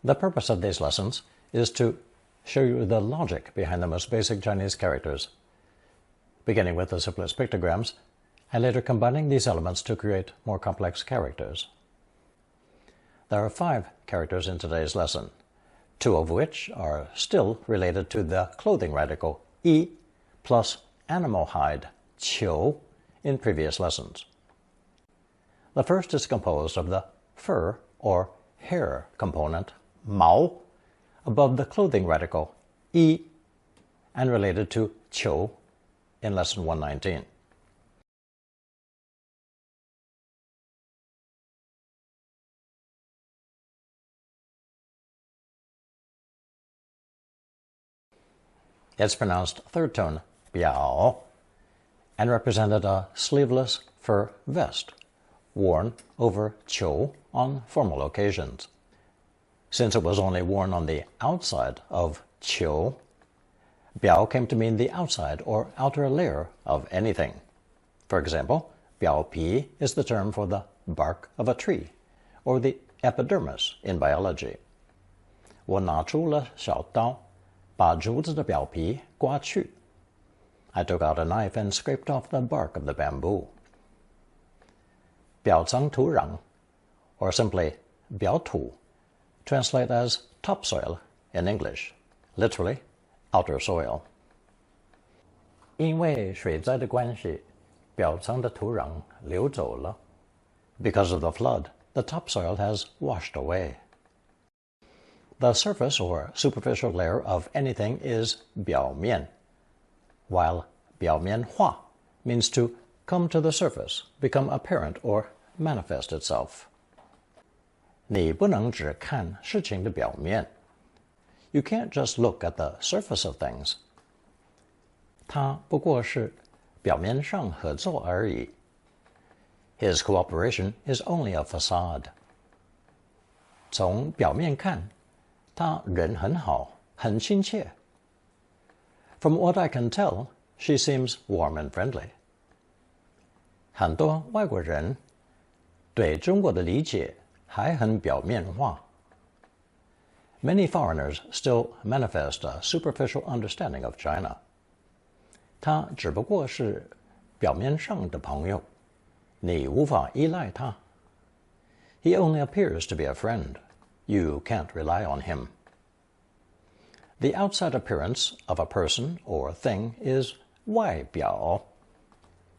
The purpose of these lessons is to show you the logic behind the most basic Chinese characters, beginning with the simplest pictograms, and later combining these elements to create more complex characters. There are 5 characters in today's lesson, 2 of which are still related to the clothing radical 一 plus animal hide 裘 in previous lessons. The first is composed of the fur or hair component 毛 above the clothing radical 一 and related to 裘in lesson 119. It's pronounced third tone 表 and represented a sleeveless fur vest worn over 裘 on formal occasions. Since it was only worn on the outside of 裘, 表 came to mean the outside or outer layer of anything. For example, 表皮 is the term for the bark of a tree, or the epidermis in biology. 我拿出了小刀，把竹子的表皮刮去。I took out a knife and scraped off the bark of the bamboo. 表层土壤, or simply 表土, translate as topsoil in English, literally outer soil. 因为水灾的关系，表层的土壤流走了。Because of the flood, the topsoil has washed away. The surface or superficial layer of anything is 表面, while 表面化 means to come to the surface, become apparent or manifest itself. 你不能只看事情的表面. You can't just look at the surface of things. 他不过是表面上合作而已. His cooperation is only a facade. 从表面看，他人很好，很亲切。From what I can tell, she seems warm and friendly. 很多外国人对中国的理解还很表面化。Many foreigners still manifest a superficial understanding of China. 他只不过是表面上的朋友，你无法依赖他。He only appears to be a friend. You can't rely on him. The outside appearance of a person or thing is 外表。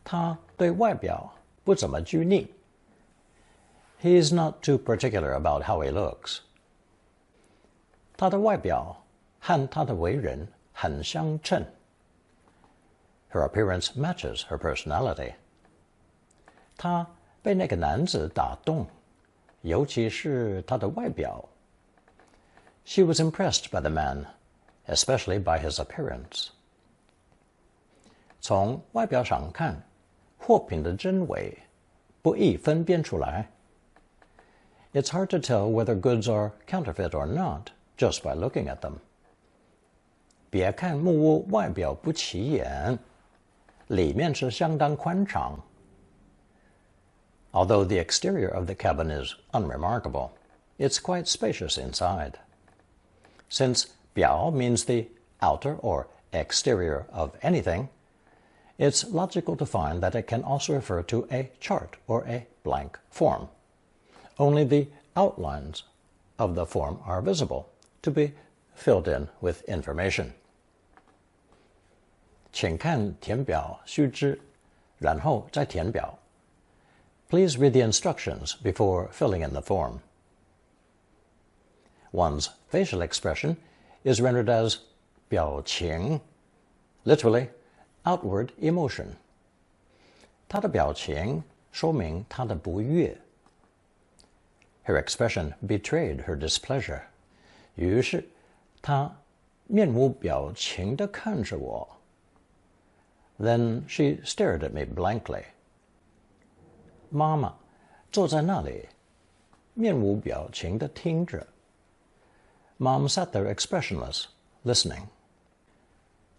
他对外表不怎么拘泥。He's not too particular about how he looks. 他的外表和他的为人很相称。Her appearance matches her personality. 他被那个男子打动，尤其是他的外表。She was impressed by the man, especially by his appearance. 从外表上看，货品的真伪不易分辨出来。It's hard to tell whether goods are counterfeit or not just by looking at them. 别看木屋外表不起眼，里面是相当宽敞。Although the exterior of the cabin is unremarkable, it's quite spacious inside. Since 表 means the outer or exterior of anything, it's logical to find that it can also refer to a chart or a blank form. Only the outlines of the form are visible, to be filled in with information. 请看填表须知，然后再填表。Please read the instructions before filling in the form. One's facial expression is rendered as 表情, literally, outward emotion. 他的表情说明他的不悦。Her expression betrayed her displeasure. 于是，她面无表情地看着我。Then she stared at me blankly. 妈妈坐在那里，面无表情地听着。Mom sat there expressionless, listening.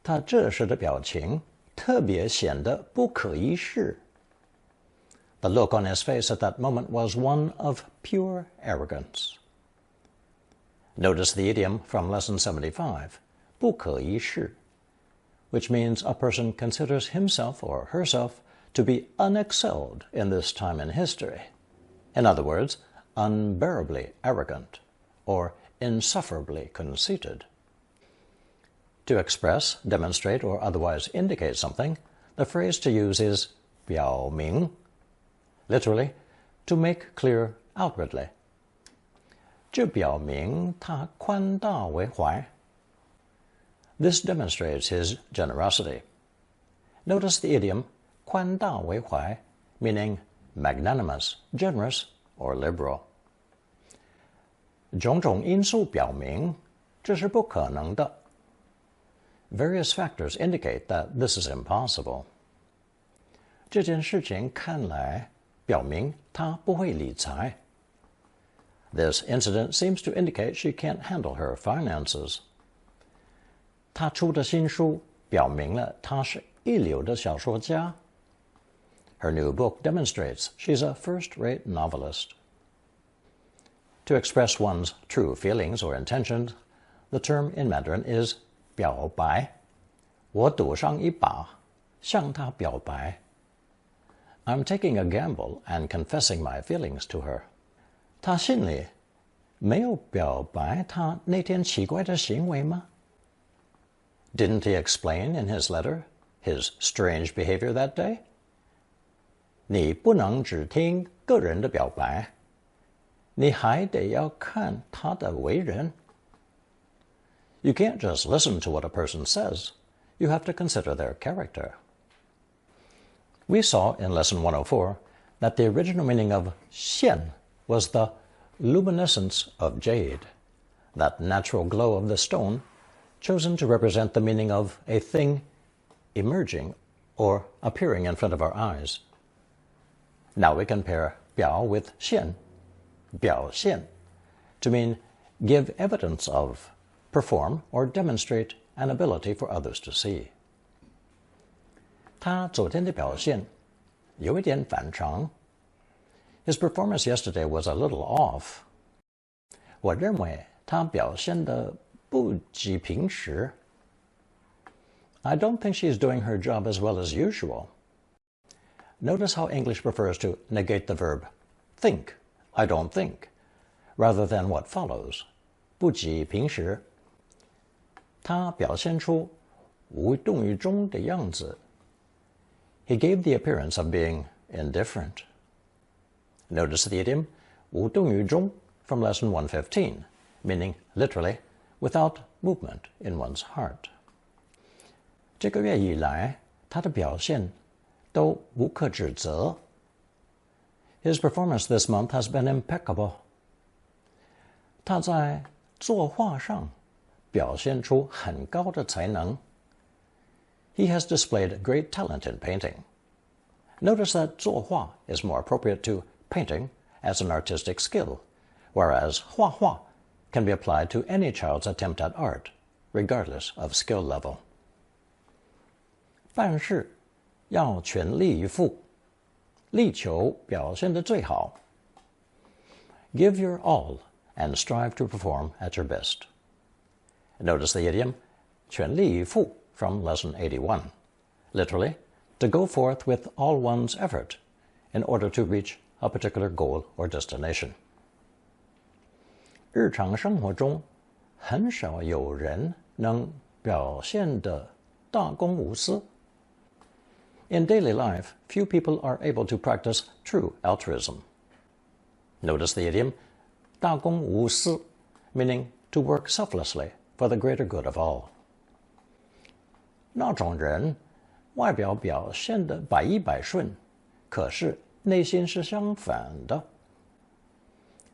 她这时的表情特别显得不可一世。The look on his face at that moment was one of pure arrogance. Notice the idiom from Lesson 75, 不可一世, which means a person considers himself or herself to be unexcelled in this time in history. In other words, unbearably arrogant or insufferably conceited. To express, demonstrate, or otherwise indicate something, the phrase to use is 表明, literally, to make clear outwardly. 这表明他宽大为怀. This demonstrates his generosity. Notice the idiom 宽大为怀, meaning magnanimous, generous, or liberal. 种种因素表明这是不可能的. Various factors indicate that this is impossible. 这件事情看来表明他不会理财. This incident seems to indicate she can't handle her finances. 她出的新书表明了她是一流的小说家. Her new book demonstrates she's a first-rate novelist. To express one's true feelings or intentions, the term in Mandarin is 表白. 我赌上一把，向她表白. I'm taking a gamble and confessing my feelings to her. 他信里没有表白他那天奇怪的行为吗? Didn't he explain in his letter his strange behavior that day? 你不能只听个人的表白，你还得要看他的为人. You can't just listen to what a person says. You have to consider their character. We saw in Lesson 104 that the original meaning of 现 was the luminescence of jade, that natural glow of the stone chosen to represent the meaning of a thing emerging or appearing in front of our eyes. Now we compare 表 with 现, 表现, to mean give evidence of, perform, or demonstrate an ability for others to see. 他昨天的表现有一点反常. His performance yesterday was a little off. 我认为他表现得不及平时. I don't think she's doing her job as well as usual. Notice how English prefers to negate the verb think, I don't think, rather than what follows, 不及平时. 他表现出无动于衷的样子. He gave the appearance of being indifferent. Notice the idiom 无动于衷 from Lesson 115, meaning literally without movement in one's heart. 这个月以来，他的表现都无可指责. His performance this month has been impeccable. 他在作画上表现出很高的才能. He has displayed great talent in painting. Notice that 作画 is more appropriate to painting as an artistic skill, whereas 画画 can be applied to any child's attempt at art, regardless of skill level. 办事要全力以赴，力求表现得最好. Give your all and strive to perform at your best. Notice the idiom 全力以赴 from Lesson 81, literally, to go forth with all one's effort in order to reach a particular goal or destination. 日常生活中，很少有人能表现得大公无私. In daily life, few people are able to practice true altruism. Notice the idiom 大公无私, meaning to work selflessly for the greater good of all. 那种人外表表现得百依百顺，可是内心是相反的.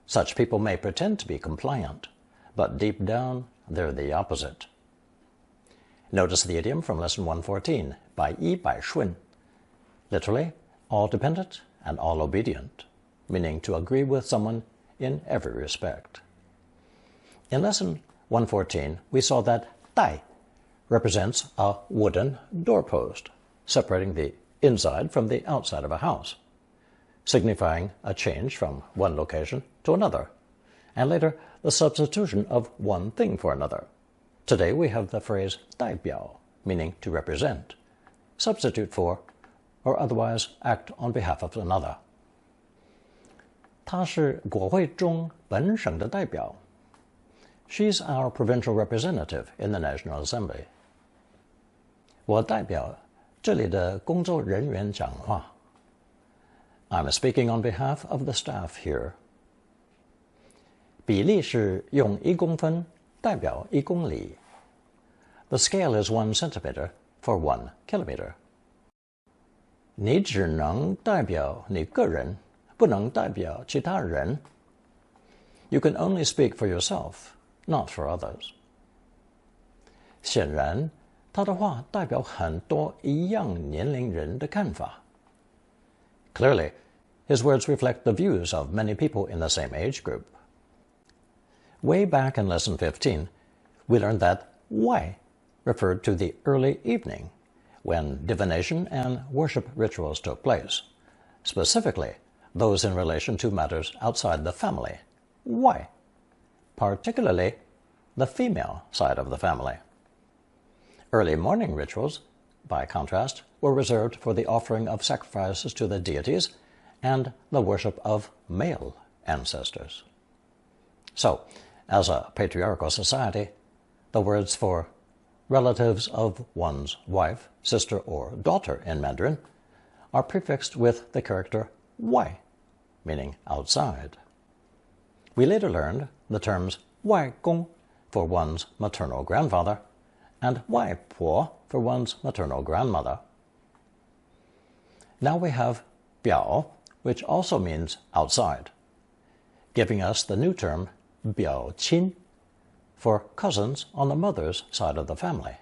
Such people may pretend to be compliant, but deep down they're the opposite. Notice the idiom from Lesson 114, 百依百顺, literally, all dependent and all obedient, meaning to agree with someone in every respect. In Lesson 114, we saw that 带 represents a wooden doorpost, separating the inside from the outside of a house, signifying a change from one location to another, and later the substitution of one thing for another. Today we have the phrase 代表, meaning to represent, substitute for, or otherwise act on behalf of another. 她是国会中本省的代表. She's our provincial representative in the National Assembly. 我代表这里的工作人员讲话. I'm speaking on behalf of the staff here. 比例是用1公分代表1公里. The scale is 1 centimeter for 1 kilometer. 你只能代表你个人，不能代表其他人. You can only speak for yourself, not for others. 显然，他的话代表很多一样年龄人的看法. Clearly, his words reflect the views of many people in the same age group. Way back in Lesson 15, we learned that 外 referred to the early evening, when divination and worship rituals took place, specifically those in relation to matters outside the family, 外, particularly the female side of the family. Early morning rituals, by contrast, were reserved for the offering of sacrifices to the deities and the worship of male ancestors. So, as a patriarchal society, the words for relatives of one's wife, sister, or daughter in Mandarin are prefixed with the character 外, meaning outside. We later learned the terms 外公 for one's maternal grandfather and 外婆 for one's maternal grandmother. Now we have 表, which also means outside, giving us the new term 表亲 for cousins on the mother's side of the family,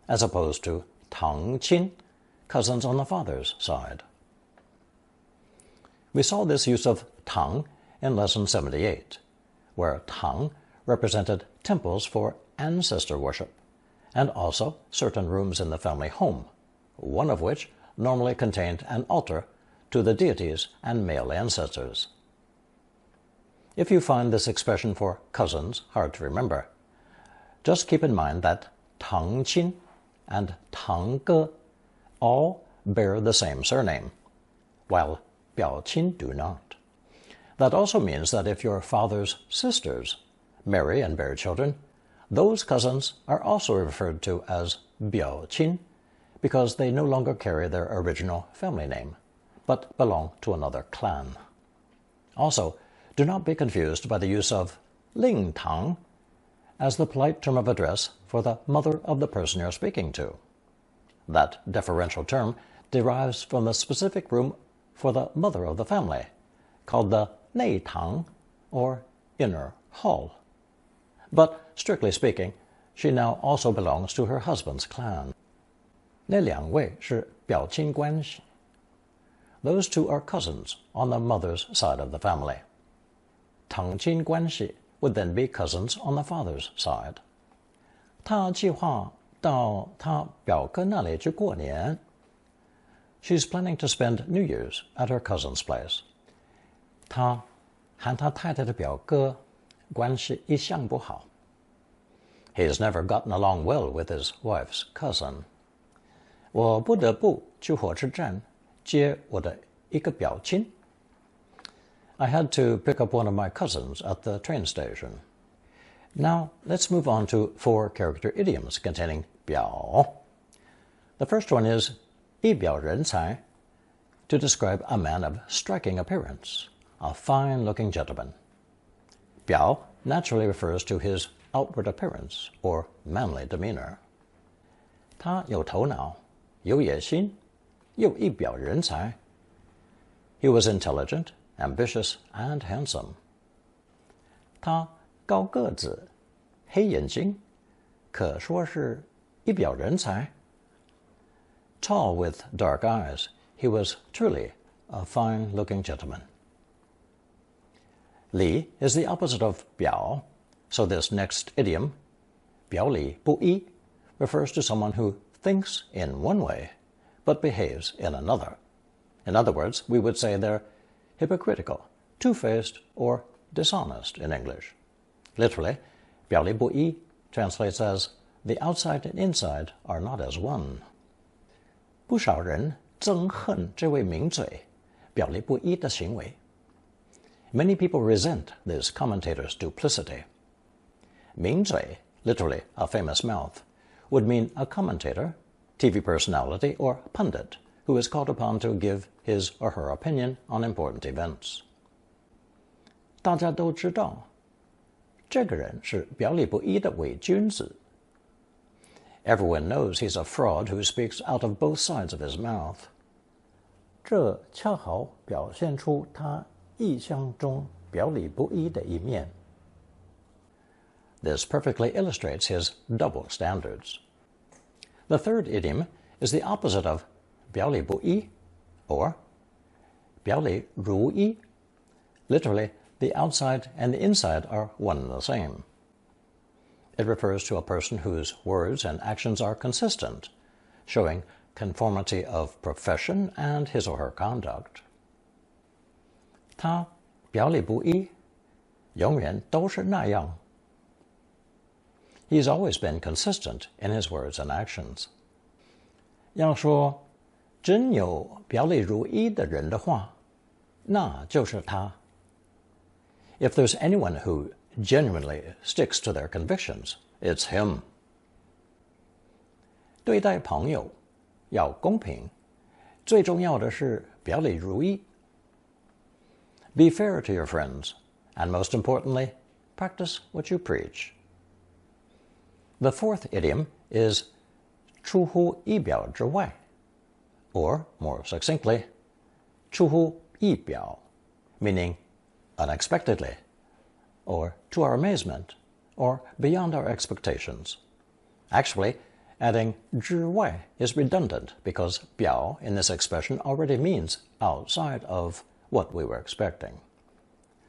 as opposed to 堂亲, cousins on the father's side. We saw this use of 堂 in Lesson 78, where 堂 represented temples for ancestor worship, and also certain rooms in the family home, one of which normally contained an altar to the deities and male ancestors. If you find this expression for cousins hard to remember, just keep in mind that 堂亲 and 堂哥 all bear the same surname, while 表亲 do not. That also means that if your father's sisters marry and bear children, those cousins are also referred to as 表亲, because they no longer carry their original family name, but belong to another clan. Also, do not be confused by the use of 令堂 as the polite term of address for the mother of the person you're speaking to. That deferential term derives from the specific room for the mother of the family, called the 内堂, or inner hall. But, strictly speaking, she now also belongs to her husband's clan. 那两位是表亲关系. Those two are cousins on the mother's side of the family. 堂亲关系 would then be cousins on the father's side. 她计划到她表哥那里去过年. She's planning to spend New Year's at her cousin's place. 她和她太太的表哥关系一向不好. He's never gotten along well with his wife's cousin. 我不得不去火车站接我的一个表亲. I had to pick up one of my cousins at the train station. Now, let's move on to 4 character idioms containing 表. The first one is 一表人才, to describe a man of striking appearance, a fine-looking gentleman. 表 naturally refers to his outward appearance or manly demeanor. 他有头脑，有野心，又一表人才. He was intelligent, ambitious, and handsome. 他高个子，黑眼睛，可说是一表人才. Tall with dark eyes, he was truly a fine-looking gentleman. 里 is the opposite of 表, so this next idiom, 表里不一, refers to someone who thinks in one way, but behaves in another. In other words, we would say they're hypocritical, two-faced, or dishonest in English. Literally, 表里不一 translates as the outside and inside are not as one. 不少人憎恨这位名嘴表里不一的行为。Many people resent this commentator's duplicity. 名嘴, literally a famous mouth, would mean a commentator, TV personality, or pundit who is called upon to give his or her opinion on important events. 大家都知道，这个人是表里不一的伪君子。Everyone knows he's a fraud who speaks out of both sides of his mouth. 这恰好表现出他意象中表里不一的一面。This perfectly illustrates his double standards. The third idiom is the opposite of 表里不一, or 表里如一. Literally, the outside and the inside are one and the same. It refers to a person whose words and actions are consistent, showing conformity of profession and his or her conduct. 他表里不一，永远都是那样。He's always been consistent in his words and actions. 要说真有表里如一的人的话，那就是他。If there's anyone who genuinely sticks to their convictions, it's him. 对待朋友要公平，最重要的是表里如一。Be fair to your friends, and most importantly, practice what you preach. The fourth idiom is 出乎意表之外, or, more succinctly, 出乎意表, meaning unexpectedly, or to our amazement, or beyond our expectations. Actually, adding 之外 is redundant because 表 in this expression already means outside of what we were expecting.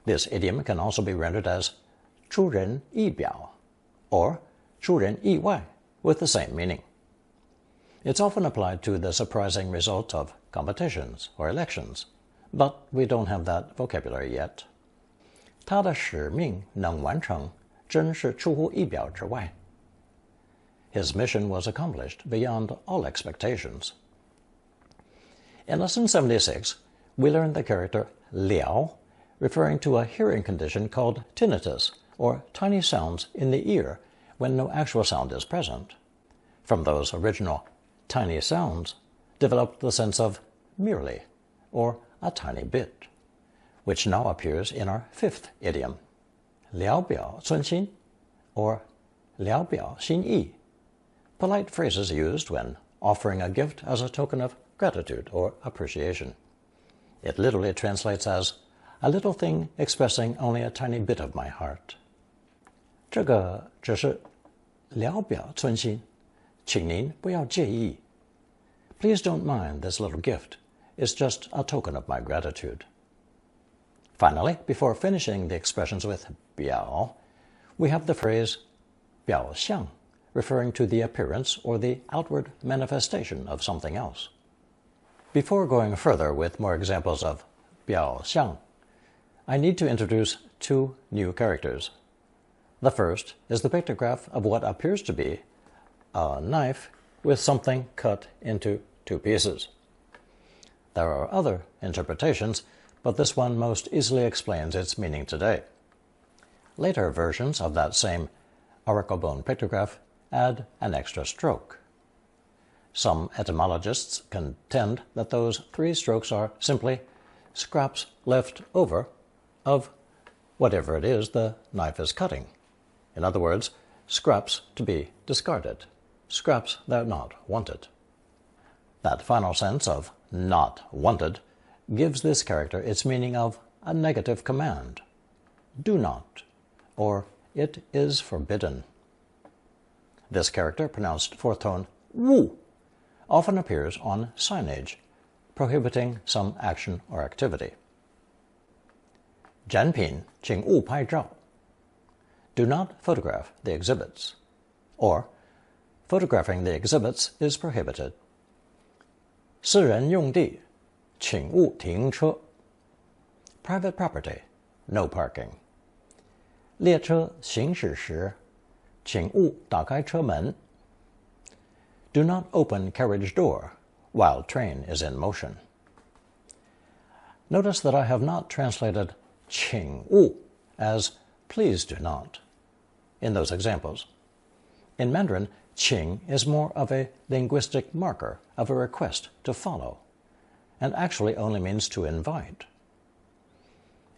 This idiom can also be rendered as 出人意表 or 出人意外 with the same meaning. It's often applied to the surprising result of competitions or elections, but we don't have that vocabulary yet. 他的使命能完成，真是出乎意表之外。His mission was accomplished beyond all expectations. In Lesson 76, we learned the character 了, referring to a hearing condition called tinnitus, or tiny sounds in the ear when no actual sound is present. From those original tiny sounds developed the sense of merely, or a tiny bit, which now appears in our fifth idiom, 聊表寸心, or 聊表心意, polite phrases used when offering a gift as a token of gratitude or appreciation. It literally translates as a little thing expressing only a tiny bit of my heart. 这个只是聊表寸心，请您不要介意。Please don't mind this little gift. It's just a token of my gratitude. Finally, before finishing the expressions with 表, we have the phrase 表象, referring to the appearance or the outward manifestation of something else. Before going further with more examples of 表象, I need to introduce two new characters. The first is the pictograph of what appears to be a knife with something cut into two pieces. There are other interpretations, but this one most easily explains its meaning today. Later versions of that same auricle bone pictograph add an extra stroke. Some etymologists contend that those three strokes are simply scraps left over of whatever it is the knife is cutting. In other words, scraps to be discarded, scraps that are not wanted. That final sense of not wanted gives this character its meaning of a negative command. Do not, or it is forbidden. This character, pronounced fourth tone 勿, often appears on signage, prohibiting some action or activity. 展品请勿拍照. Do not photograph the exhibits. Or, photographing the exhibits is prohibited. 私人用地请勿停车. Private property, no parking. 列车行驶时，请勿打开车门。Do not open carriage door while train is in motion. Notice that I have not translated 请勿 as please do not in those examples. In Mandarin, 请 is more of a linguistic marker of a request to follow, and actually only means to invite.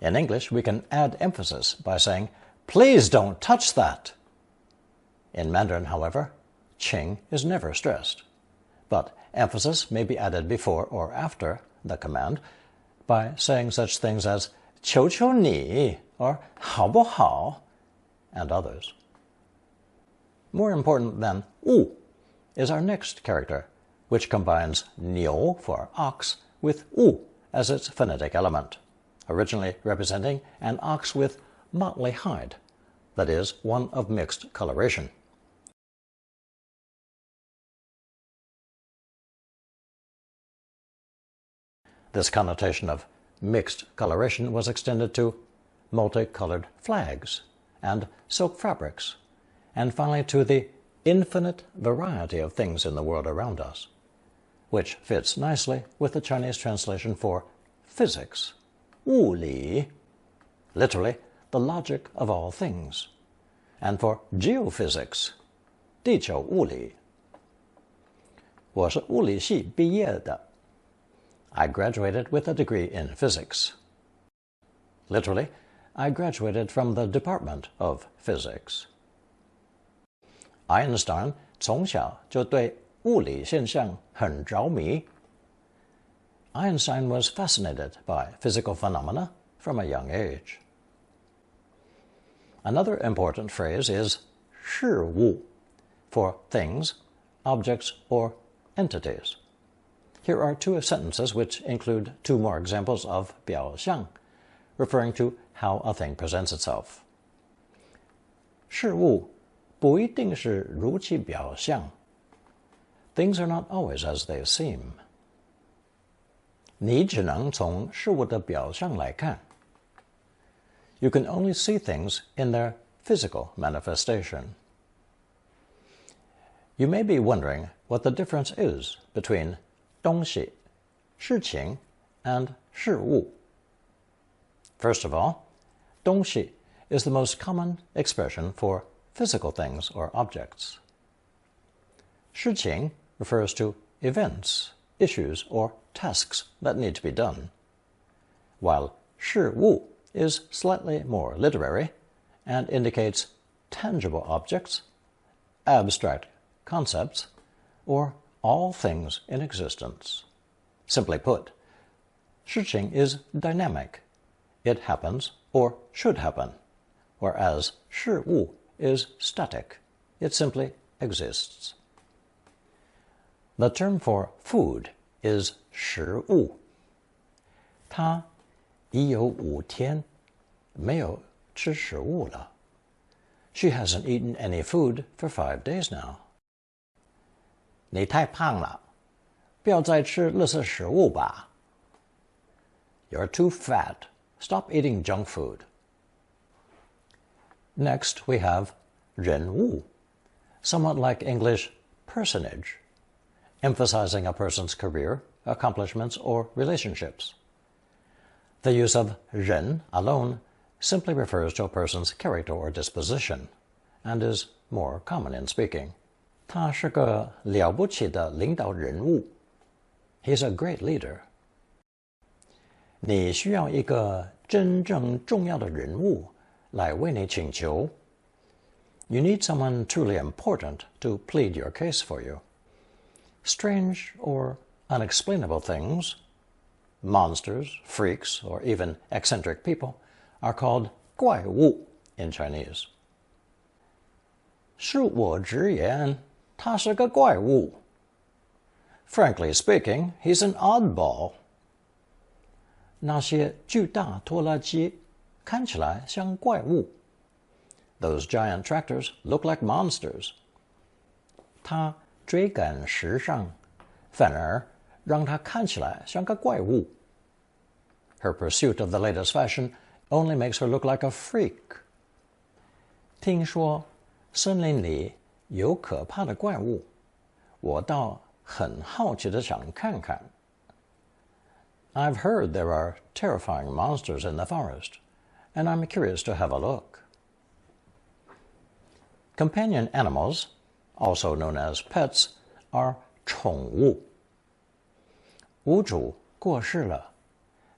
In English, we can add emphasis by saying, please don't touch that. In Mandarin, however, 请 is never stressed, but emphasis may be added before or after the command by saying such things as 求求你 or 好不好 and others. More important than 勿 is our next character, which combines 牛 for ox with 勿 as its phonetic element, originally representing an ox with motley hide, that is, one of mixed coloration. This connotation of mixed coloration was extended to multicolored flags and silk fabrics, and finally to the infinite variety of things in the world around us, which fits nicely with the Chinese translation for physics, 物理, literally the logic of all things, and for geophysics, 地球物理. 我是物理系毕业的. I graduated with a degree in physics. Literally, I graduated from the Department of Physics. Einstein 从小就对物理现象很着迷. Einstein was fascinated by physical phenomena from a young age. Another important phrase is 事物 for things, objects, or entities. Here are two sentences which include two more examples of 表象, referring to how a thing presents itself. 事物不一定是如其表象. Things are not always as they seem. 你只能从事物的表象来看. You can only see things in their physical manifestation. You may be wondering what the difference is between 东西, 事情, and 事物. First of all, 东西 is the most common expression for physical things or objects. 事情 refers to events, issues, or tasks that need to be done, while 事物 is slightly more literary and indicates tangible objects, abstract concepts, or all things in existence. Simply put, 事情 is dynamic. It happens or should happen, whereas 事物 is static. It simply exists. The term for food is 食物. 他已有5天没有吃食物了. She hasn't eaten any food for 5 days now. 你太胖了，不要再吃垃圾食物吧. You're too fat. Stop eating junk food. Next, we have 人物, somewhat like English personage, emphasizing a person's career, accomplishments, or relationships. The use of 人 alone simply refers to a person's character or disposition, and is more common in speaking. 他是个了不起的领导人物. He's a great leader. 你需要一个真正重要的人物来为你请求. You need someone truly important to plead your case for you. Strange or unexplainable things, monsters, freaks, or even eccentric people are called 怪物 in Chinese. 恕我直言，他是个怪物. Frankly speaking, he's an oddball. 那些巨大拖拉机看起来像怪物. Those giant tractors look like monsters. 他追赶时尚，反而让他看起来像个怪物. Her pursuit of the latest fashion only makes her look like a freak. 听说森林里有可怕的怪物，我倒很好奇的想看看。I've heard there are terrifying monsters in the forest, and I'm curious to have a look. Companion animals, also known as pets, are 宠物。屋主过世了，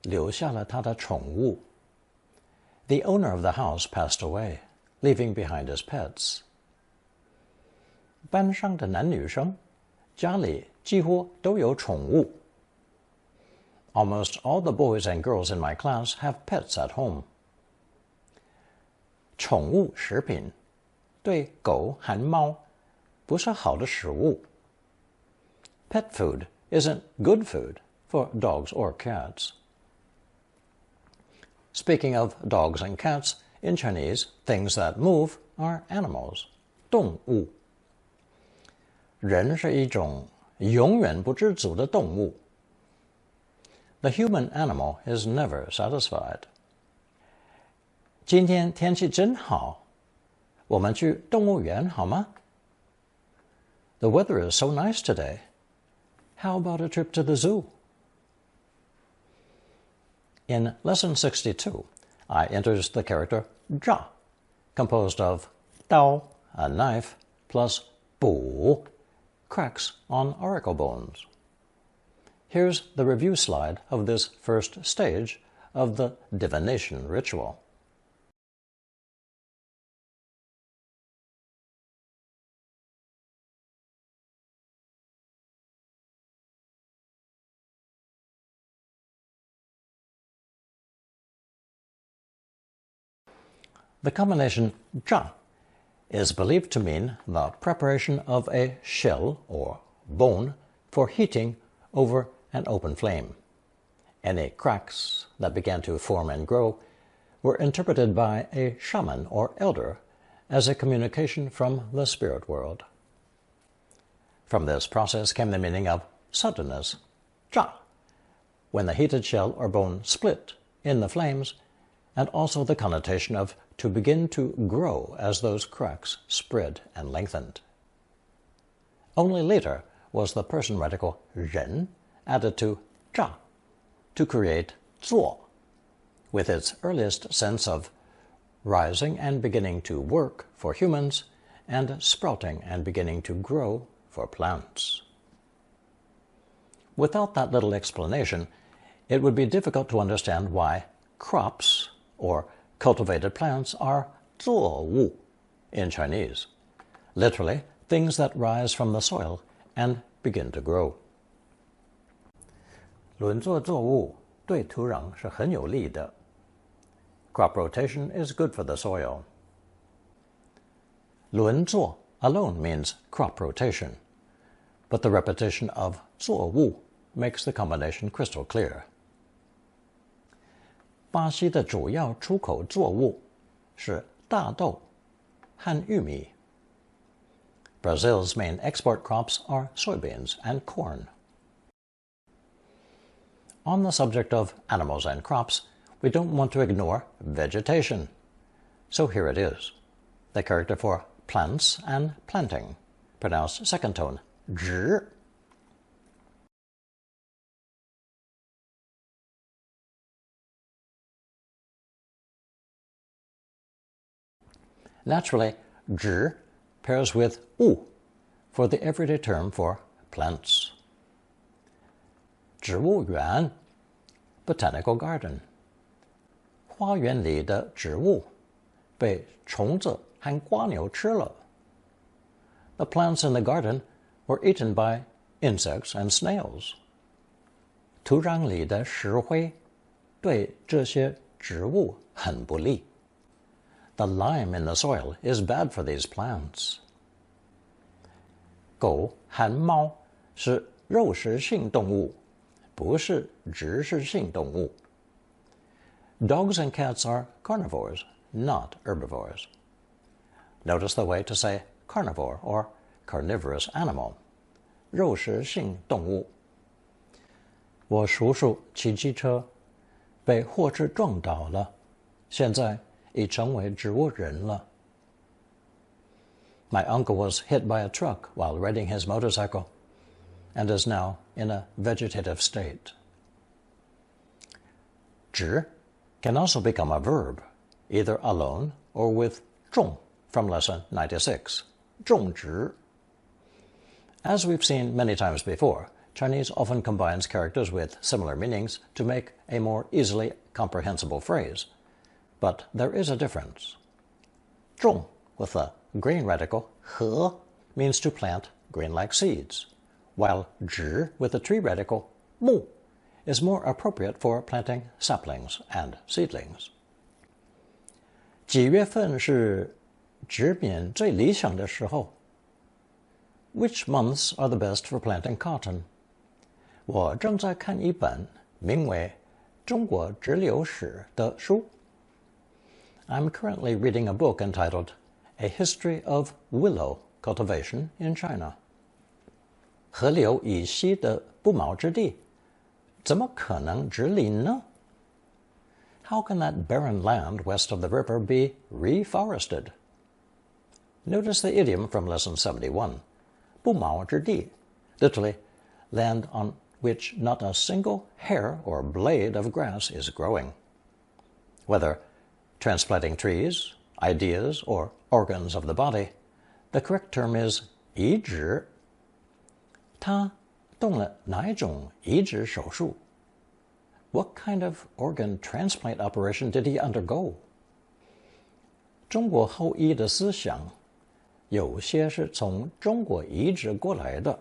留下了他的宠物。The owner of the house passed away, leaving behind his pets. 班上的男女生家里几乎都有宠物。Almost all the boys and girls in my class have pets at home. 宠物食品对狗和猫不是好的食物。Pet food isn't good food for dogs or cats. Speaking of dogs and cats, in Chinese, things that move are animals, 动物。人是一种永远不知足的动物。The human animal is never satisfied. 今天天气真好，我们去动物园好吗？ The weather is so nice today. How about a trip to the zoo? In Lesson 62, I introduced the character 炸, composed of 刀, a knife, plus 补, cracks on auricle bones. Here's the review slide of this first stage of the divination ritual. The combination 炸 is believed to mean the preparation of a shell or bone for heating over an open flame. Any cracks that began to form and grow were interpreted by a shaman or elder as a communication from the spirit world. From this process came the meaning of suddenness, 炸, when the heated shell or bone split in the flames, and also the connotation of to begin to grow as those cracks spread and lengthened. Only later was the person radical 人 added to 炸 to create 做, with its earliest sense of rising and beginning to work for humans and sprouting and beginning to grow for plants. Without that little explanation, it would be difficult to understand why crops or cultivated plants are 作物 in Chinese, literally things that rise from the soil and begin to grow. 轮作作物对土壤是很有利的。Crop rotation is good for the soil. 轮作 alone means crop rotation, but the repetition of 作物 makes the combination crystal clear. 巴西的主要出口作物是大豆和玉米。Brazil's main export crops are soybeans and corn. On the subject of animals and crops, we don't want to ignore vegetation. So here it is, the character for plants and planting, pronounced second tone, 直. Naturally, 直 pairs with 物 for the everyday term for plants. 植物园 botanical garden. 花园里的植物被虫子和蜗牛吃了。The plants in the garden were eaten by insects and snails. 土壤里的石灰对这些植物很不利。The lime in the soil is bad for these plants. 狗和猫是肉食性动物，不是植食性动物。Dogs and cats are carnivores, not herbivores. Notice the way to say carnivore or carnivorous animal. 肉食性动物。我叔叔骑机车被货车撞倒了，现在已成为植物人了。My uncle was hit by a truck while riding his motorcycle and is now in a vegetative state. 直 can also become a verb, either alone or with 重 from lesson 96. 重直. As we've seen many times before, Chinese often combines characters with similar meanings to make a more easily comprehensible phrase. But there is a difference. 重 with a grain radical 禾 means to plant grain-like seeds, while 直 with a tree radical 木 is more appropriate for planting saplings and seedlings. 几月份是植棉最理想的时候? Which months are the best for planting cotton? 我正在看一本名为《中国植柳史》的书. I'm currently reading a book entitled A History of Willow Cultivation in China. 河流以西的不毛之地怎么可能植林呢? How can that barren land west of the river be reforested? Notice the idiom from lesson 71. 不毛之地, literally, land on which not a single hair or blade of grass is growing. Whether transplanting trees, ideas, or organs of the body, the correct term is 移植. 他动了哪一种移植手术? What kind of organ transplant operation did he undergo? 中国后裔的思想有些是从中国移植过来的.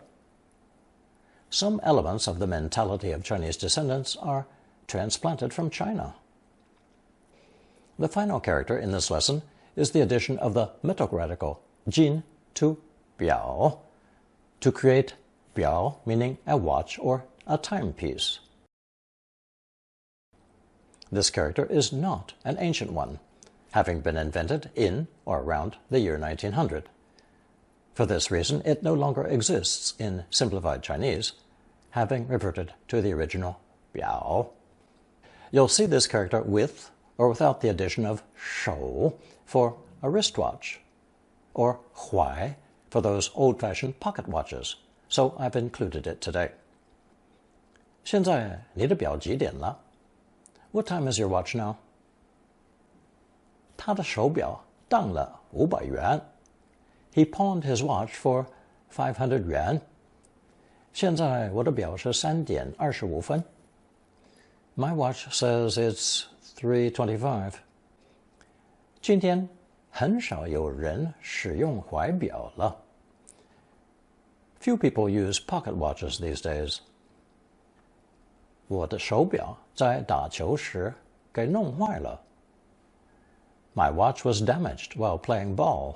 Some elements of the mentality of Chinese descendants are transplanted from China. The final character in this lesson is the addition of the metal radical 金 to 表 to create 表, meaning a watch or a timepiece. This character is not an ancient one, having been invented in or around the year 1900. For this reason, it no longer exists in simplified Chinese, having reverted to the original 表. You'll see this character with or without the addition of 手 for a wristwatch, or 怀 for those old-fashioned pocket watches, so I've included it today. 现在你的表几点了? What time is your watch now? 他的手表当了500元. He pawned his watch for 500 yuan. 现在我的表是3点25分. My watch says it's 3:25. 今天很少有人使用怀表了. Few people use pocket watches these days. 我的手表在打球时给弄坏了. My watch was damaged while playing ball.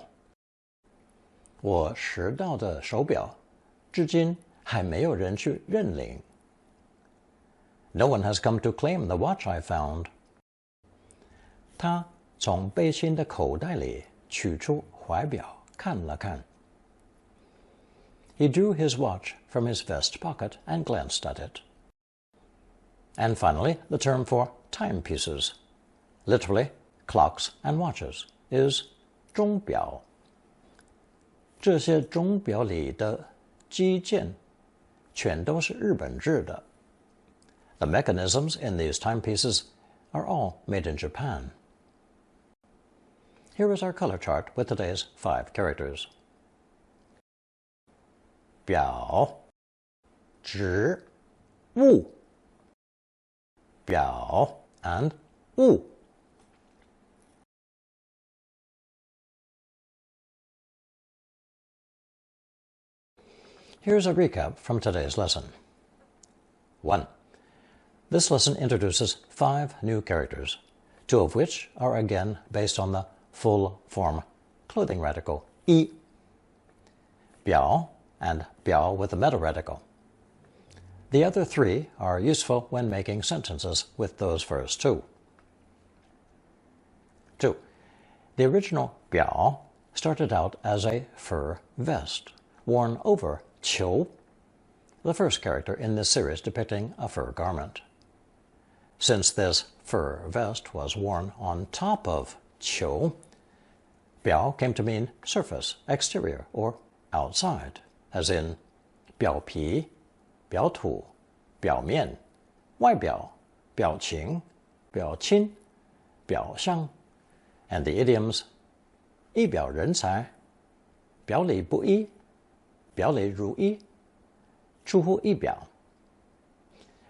我拾到的手表至今还没有人去认领. No one has come to claim the watch I found. 他从背心的口袋里取出怀表看了看. He drew his watch from his vest pocket and glanced at it. And finally, the term for timepieces, literally clocks and watches, is 钟表. 这些钟表里的机件全都是日本制的. The mechanisms in these timepieces are all made in Japan. Here is our color chart with today's 5 characters. 表, 直, 物, 表 and 物. Here's a recap from today's lesson. 1. This lesson introduces 5 new characters, 2 of which are again based on the full form clothing radical 一, 表 and 表 with the metal radical. The other 3 are useful when making sentences with those first 2. 2. The original 表 started out as a fur vest worn over 裘, the first character in this series depicting a fur garment. Since this fur vest was worn on top of 裘,表 came to mean surface, exterior, or outside, as in 表皮、表土、表面、外表、表情、表亲、表象, and the idioms 一表人才、表里不一、表里如一、出乎意表.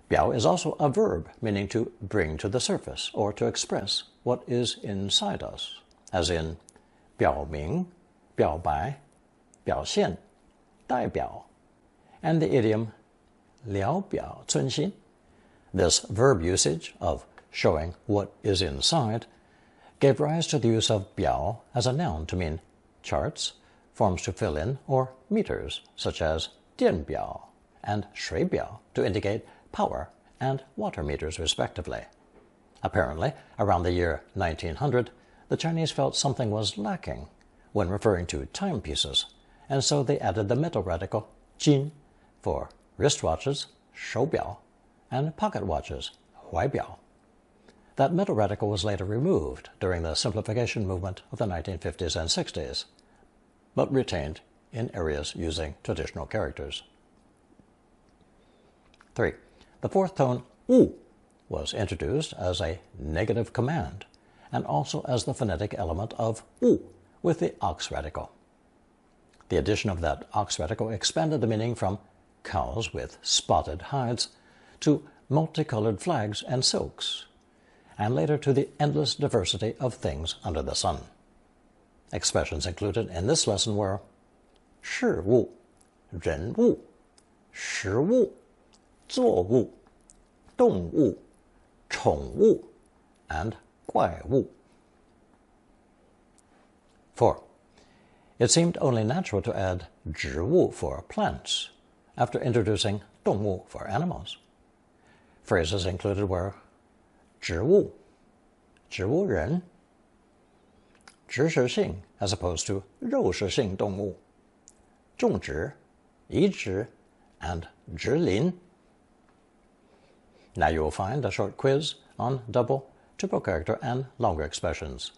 表 is also a verb meaning to bring to the surface or to express what is inside us, as in 表明、表白、表现、代表, and the idiom 聊表寸心. This verb usage of showing what is inside gave rise to the use of 表 as a noun to mean charts, forms to fill in, or meters, such as 电表 and 水表 to indicate power and water meters respectively. Apparently, around the year 1900, the Chinese felt something was lacking when referring to timepieces, and so they added the metal radical 金 for wristwatches, 手表, and pocket watches, 怀表. That metal radical was later removed during the simplification movement of the 1950s and 60s, but retained in areas using traditional characters. 3. The fourth tone, 物, was introduced as a negative command, and also as the phonetic element of 物 with the ox radical. The addition of that ox radical expanded the meaning from cows with spotted hides to multicolored flags and silks, and later to the endless diversity of things under the sun. Expressions included in this lesson were 事物、人物、食物、作物、动物、宠物, and 怪物. 4. It seemed only natural to add 植物 for plants after introducing 动物 for animals. Phrases included were 植物, 植物人, 植食性 as opposed to 肉食性动物, 种植, 移植, and 植林. Now you will find a short quiz on double, triple character, and longer expressions.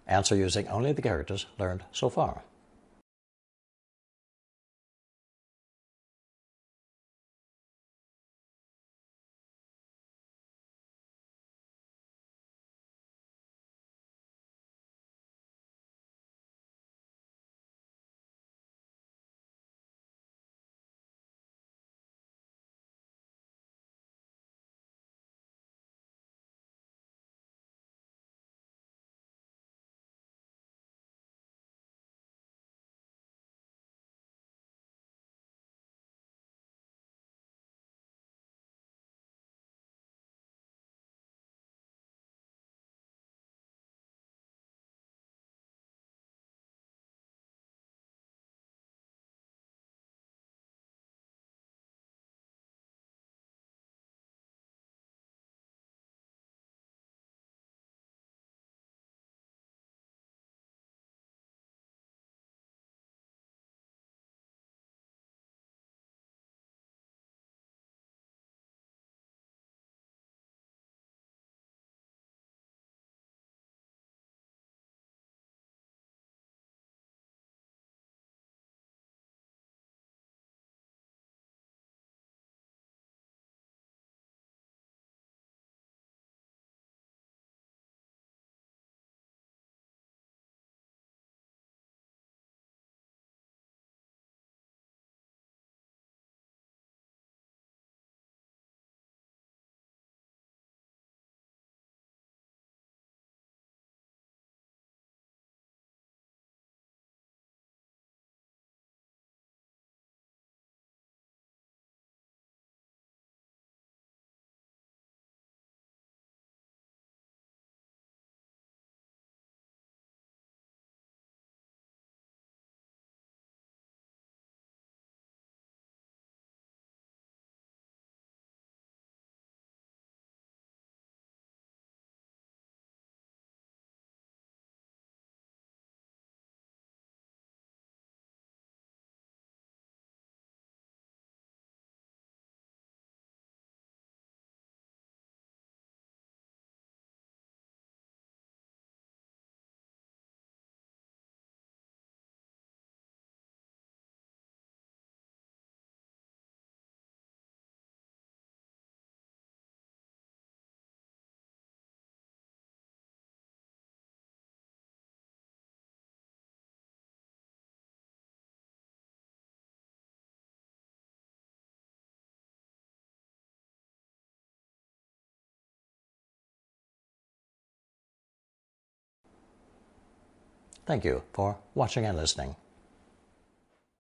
Answer using only the characters learned so far. Thank you for watching and listening.